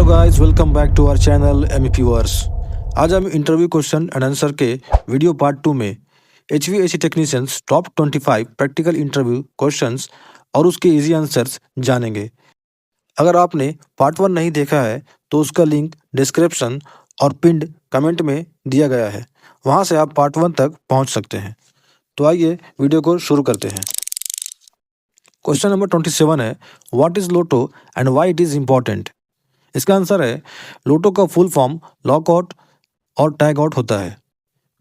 Guys, welcome back to our channel MEP verse. आज हम interview question and answer के video part 2 में HVAC technicians top 25 practical interview questions और उसके easy answers जानेंगे। अगर आपने पार्ट 1 नहीं देखा है तो उसका लिंक डिस्क्रिप्शन और पिंड कमेंट में दिया गया है, वहां से आप पार्ट 1 तक पहुंच सकते हैं। तो आइए वीडियो को शुरू करते हैं। क्वेश्चन नंबर 27 है, what is Lotte and why it is important. इसका आंसर है, लोटो का फुल फॉर्म लॉकआउट और टैग आउट होता है।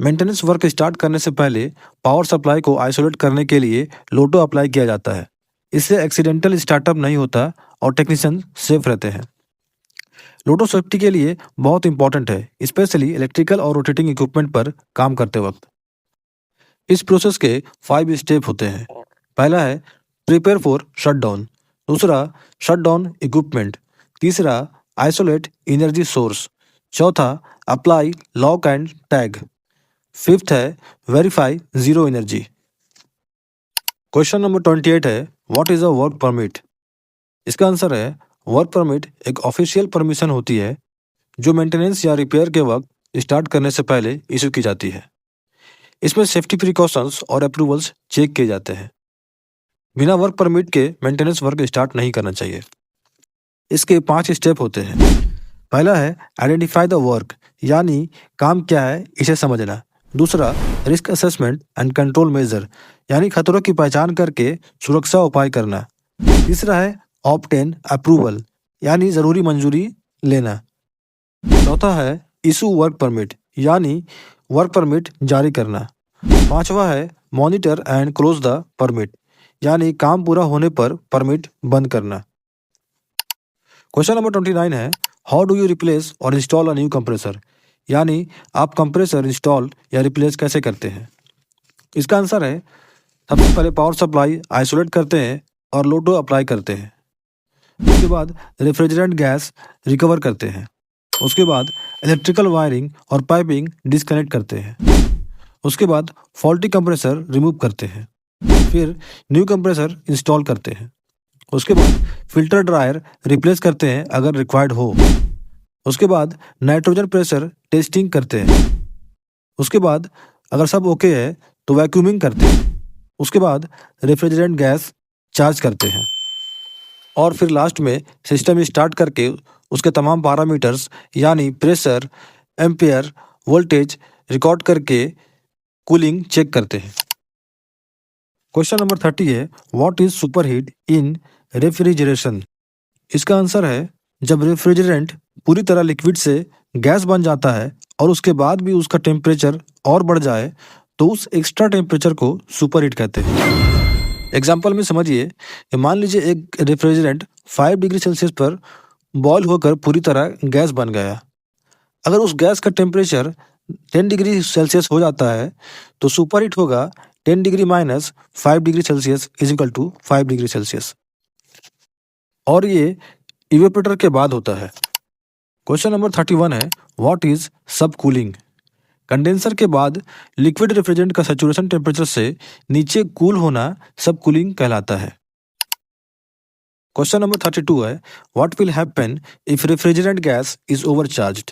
मेंटेनेंस वर्क स्टार्ट करने से पहले पावर सप्लाई को आइसोलेट करने के लिए लोटो अप्लाई किया जाता है। इससे एक्सीडेंटल स्टार्टअप नहीं होता और टेक्नीशियन सेफ रहते हैं। लोटो सेफ्टी के लिए बहुत इंपॉर्टेंट है, स्पेशली इलेक्ट्रिकल और रोटेटिंग इक्विपमेंट पर काम करते वक्त। इस प्रोसेस के 5 स्टेप होते हैं। पहला है प्रिपेयर फॉर शटडाउन, दूसरा शटडाउन इक्विपमेंट, तीसरा आइसोलेट एनर्जी सोर्स, चौथा apply lock and tag, fifth है verify zero energy. Question number 28 है, what is a work permit. इसका आंसर है, वर्क परमिट एक ऑफिशियल परमिशन होती है जो मेंटेनेंस या रिपेयर के वक्त स्टार्ट करने से पहले इशू की जाती है। इसमें सेफ्टी प्रिकॉशंस और अप्रूवल्स चेक किए जाते हैं। बिना वर्क परमिट के मेंटेनेंस वर्क स्टार्ट नहीं करना चाहिए। इसके 5 स्टेप होते हैं। पहला है आइडेंटिफाई द वर्क, यानी काम क्या है इसे समझना। दूसरा risk assessment and control measure, यानी खतरों की पहचान करके सुरक्षा उपाय करना। तीसरा है ऑब्टेन अप्रूवल, यानी जरूरी मंजूरी लेना। चौथा है इशू वर्क परमिट, यानी वर्क परमिट जारी करना। पांचवा है monitor and close the permit, यानी काम पूरा होने पर परमिट बंद करना। क्वेश्चन नंबर 29 है, हाउ डू यू रिप्लेस और इंस्टॉल अ न्यू कंप्रेसर, यानी आप कंप्रेसर इंस्टॉल या रिप्लेस कैसे करते हैं। इसका आंसर है, सबसे पहले पावर सप्लाई आइसोलेट करते हैं और लोटो अप्लाई करते हैं। उसके बाद रेफ्रिजरेंट गैस रिकवर करते हैं। उसके बाद इलेक्ट्रिकल वायरिंग और पाइपिंग डिस्कनेक्ट करते हैं। उसके बाद फॉल्टी कंप्रेसर रिमूव करते हैं। फिर न्यू कंप्रेसर इंस्टॉल करते हैं। उसके बाद फिल्टर ड्रायर रिप्लेस करते हैं अगर रिक्वायर्ड हो। उसके बाद नाइट्रोजन प्रेशर टेस्टिंग करते हैं। उसके बाद अगर सब ओके है तो वैक्यूमिंग करते हैं। उसके बाद रेफ्रिजरेंट गैस चार्ज करते हैं और फिर लास्ट में सिस्टम स्टार्ट करके उसके तमाम पैरामीटर्स यानी प्रेशर, एम्पियर, वोल्टेज रिकॉर्ड करके कूलिंग चेक करते हैं। क्वेश्चन नंबर 30 है, what is superheat in refrigeration. इसका आंसर है, जब रेफ्रिजरेंट पूरी तरह लिक्विड से गैस बन जाता है और उसके बाद भी उसका टेम्परेचर और बढ़ जाए तो उस एक्स्ट्रा टेम्परेचर को सुपरहीट कहते हैं। एग्जाम्पल में समझिए कि मान लीजिए एक रेफ्रिजरेंट 5 डिग्री सेल्सियस पर बॉयल होकर पूरी तरह गैस बन गया। अगर उस गैस का टेम्परेचर 10 डिग्री सेल्सियस हो जाता है तो सुपरहीट होगा 10 degree minus 5 degree Celsius is equal to 5 degree Celsius, और ये इवेपोरेटर के बाद होता है। क्वेश्चन नंबर 31 है, व्हाट इज सब कूलिंग। कंडेंसर के बाद लिक्विड रेफ्रिजरेंट का सैचुरेशन टेम्परेचर से नीचे कूल होना सब कूलिंग कहलाता है। क्वेश्चन नंबर 32 है, what will happen if refrigerant gas is overcharged,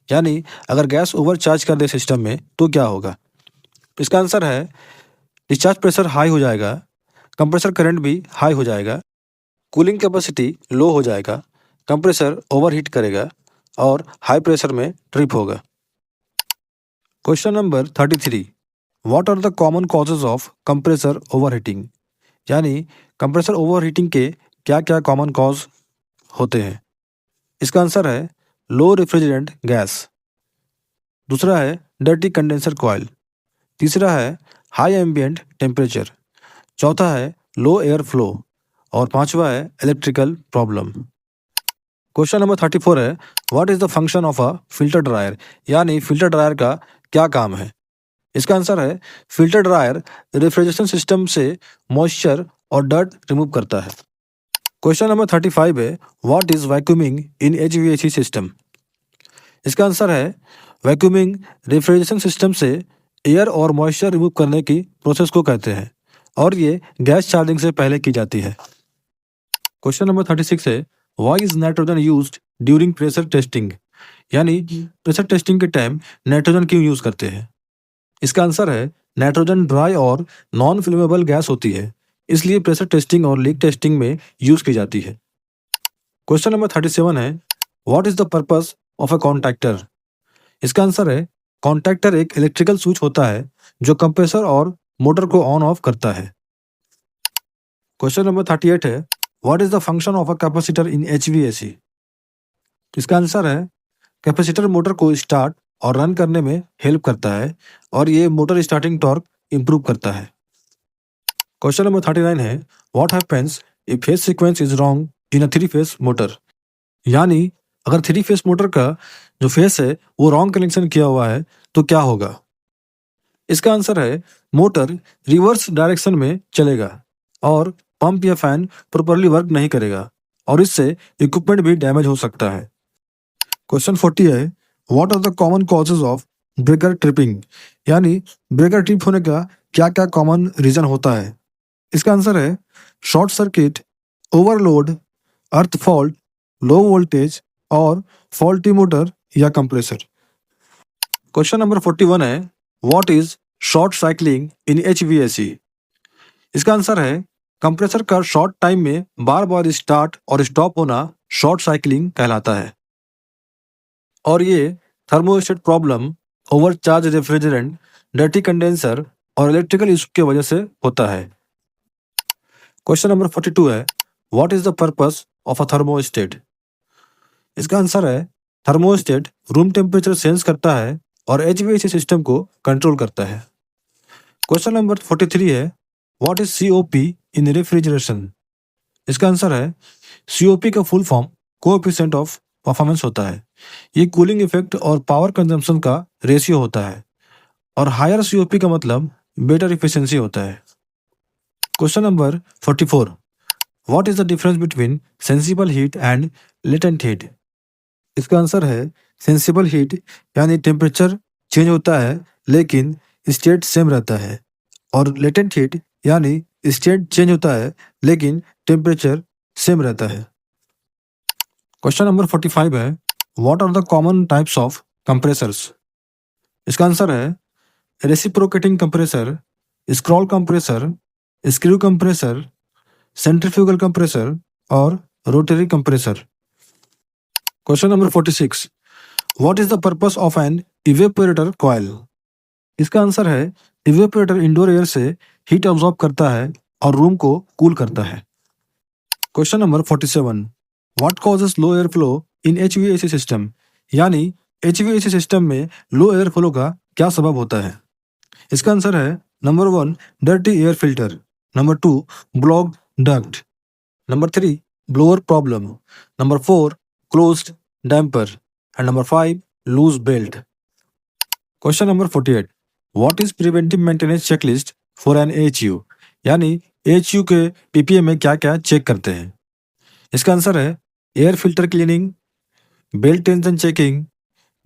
यानी अगर गैस ओवरचार्ज कर दे सिस्टम में तो क्या होगा। इसका आंसर है, डिस्चार्ज प्रेशर हाई हो जाएगा, कंप्रेसर करंट भी हाई हो जाएगा, कूलिंग कैपेसिटी लो हो जाएगा, कंप्रेसर ओवरहीट करेगा और हाई प्रेशर में ट्रिप होगा। Question number 33, what are the common causes of compressor overheating, यानी कंप्रेसर ओवरहीटिंग के क्या क्या कॉमन कॉज होते हैं। इसका आंसर है, लो रेफ्रिजरेंट गैस, दूसरा है डर्टी कंडेंसर कॉइल, तीसरा है हाई एम्बिएंट टेम्परेचर, चौथा है लो एयर फ्लो और पांचवा है इलेक्ट्रिकल प्रॉब्लम। क्वेश्चन नंबर 34 है, what is the function of a filter dryer, यानी फिल्टर ड्रायर का क्या काम है। इसका आंसर है, फिल्टर ड्रायर रेफ्रिजरेशन सिस्टम से मॉइस्चर और डर्ट रिमूव करता है। क्वेश्चन नंबर 35 है, what is vacuuming in HVAC system. इसका आंसर है, वैक्यूमिंग रेफ्रिजरेशन सिस्टम से एयर और मॉइस्चर रिमूव करने की प्रोसेस को कहते हैं और ये गैस चार्जिंग से पहले की जाती है। क्वेश्चन नंबर 36 है, why is nitrogen used during pressure testing, यानी प्रेशर टेस्टिंग के टाइम नाइट्रोजन क्यों यूज करते हैं? इसका आंसर है नाइट्रोजन ड्राई और नॉन फ्लेमेबल गैस होती है, इसलिए प्रेशर टेस्टिंग और लीक टेस्टिंग में यूज की जाती है। क्वेश्चन नंबर 37 है, what is the purpose of a contactor? इसका आंसर है कॉन्टैक्टर एक इलेक्ट्रिकल स्विच होता है जो कंप्रेसर और मोटर को ऑन ऑफ करता है। क्वेश्चन नंबर 38 है, what is the function of a capacitor in HVAC? इसका आंसर है कैपेसिटर मोटर को स्टार्ट और रन करने में हेल्प करता है और ये मोटर स्टार्टिंग टॉर्क इंप्रूव करता है। क्वेश्चन नंबर 39 है, what happens if phase sequence is wrong in a three phase motor? यानी अगर थ्री फेज मोटर का जो फेस है वो रॉन्ग कनेक्शन किया हुआ है तो क्या होगा? इसका आंसर है मोटर रिवर्स डायरेक्शन में चलेगा और पंप या फैन प्रॉपरली वर्क नहीं करेगा और इससे इक्विपमेंट भी डैमेज हो सकता है। क्वेश्चन 40 है, what are the common causes of breaker tripping? यानी ब्रेकर ट्रिप होने का क्या क्या कॉमन रीजन होता है? इसका आंसर है शॉर्ट सर्किट, ओवरलोड, अर्थ फॉल्ट, लो वोल्टेज और फॉल्टी मोटर या कंप्रेसर। क्वेश्चन नंबर 41 है, what is short cycling in HVAC? इसका आंसर है कंप्रेसर का शॉर्ट टाइम में बार बार स्टार्ट और स्टॉप होना शॉर्ट साइकिलिंग कहलाता है और ये thermostat problem, overcharge refrigerant, dirty condenser और इलेक्ट्रिकल इशू की वजह से होता है। क्वेश्चन नंबर 42 है, what is the purpose of a thermostat? इसका आंसर है थर्मोस्टेट रूम टेम्परेचर सेंस करता है और एचवीएसी सिस्टम को कंट्रोल करता है। क्वेश्चन नंबर 43 है, what is COP in refrigeration? इसका आंसर है सीओपी का full form coefficient of performance होता है। ये कूलिंग इफेक्ट और पावर कंजम्पशन का रेशियो होता है और हायर सीओपी का मतलब बेटर इफिशिएंसी होता है। Question number 44, what is the difference between sensible heat and latent heat? इसका आंसर है सेंसिबल हीट यानी टेम्परेचर चेंज होता है लेकिन स्टेट सेम रहता है और लेटेंट हीट यानी स्टेट चेंज होता है लेकिन टेम्परेचर सेम रहता है। क्वेश्चन नंबर 45 है, what are the common types of compressors? इसका आंसर है reciprocating compressor, scroll compressor, screw compressor, centrifugal compressor और rotary compressor. Question number 46, what is the purpose of an evaporator coil? इसका answer है evaporator indoor air से heat absorb करता है और room को कूल करता है। Question number 47, what causes low air flow in HVAC system? यानी एचवीएसी सिस्टम में लो एयर फ्लो का क्या सबब होता है? इसका आंसर है number 1 dirty air filter, number 2 blocked duct, number 3 blower problem, number 4 closed damper and number 5 loose belt. Question number 48, what is preventive maintenance checklist for an AHU? यानी AHU के पीपीए में क्या क्या चेक करते हैं? इसका आंसर है air filter cleaning, belt tension checking,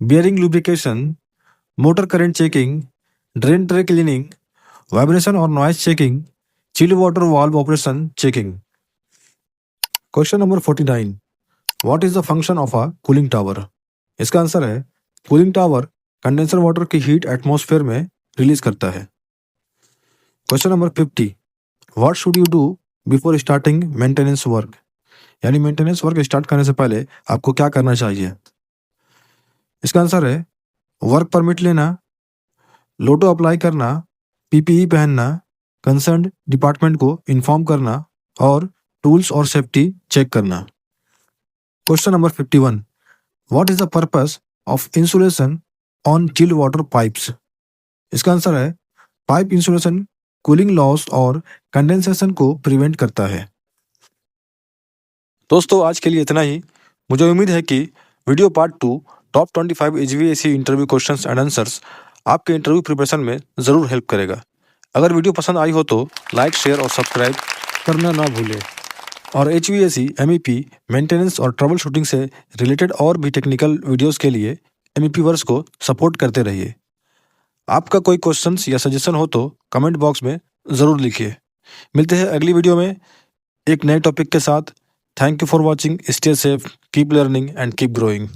bearing lubrication, motor current checking, drain tray cleaning, vibration और noise checking, chill water valve operation checking. Question number 49, what is the function of a cooling tower? इसका answer है cooling tower condenser water की heat atmosphere में release करता है। Question number 50, what should you do before starting maintenance work? यानी maintenance work start करने से पहले आपको क्या करना चाहिए? इसका आंसर है वर्क परमिट लेना, लोटो अप्लाई करना, पीपीई पहनना, कंसर्न डिपार्टमेंट को इन्फॉर्म करना और टूल्स और सेफ्टी चेक करना। Question number 51, what is the purpose of insulation on chilled water pipes? इसका आंसर है पाइप इंसुलेशन कूलिंग लॉस और कंडेंसेशन को प्रिवेंट करता है। दोस्तों आज के लिए इतना ही। मुझे उम्मीद है कि video part 2 top 25 HVAC interview questions and answers आपके इंटरव्यू प्रिपरेशन में ज़रूर हेल्प करेगा। अगर वीडियो पसंद आई हो तो लाइक, शेयर और सब्सक्राइब करना ना भूलें और एचवीएसी, एमईपी, मेंटेनेंस और ट्रबल शूटिंग से रिलेटेड और भी टेक्निकल वीडियोज़ के लिए एमईपी वर्स को सपोर्ट करते रहिए। आपका कोई क्वेश्चंस या सजेशन हो तो कमेंट बॉक्स में ज़रूर लिखिए। मिलते हैं अगली वीडियो में एक नए टॉपिक के साथ। Thank you for watching. Stay safe, keep learning, and keep growing.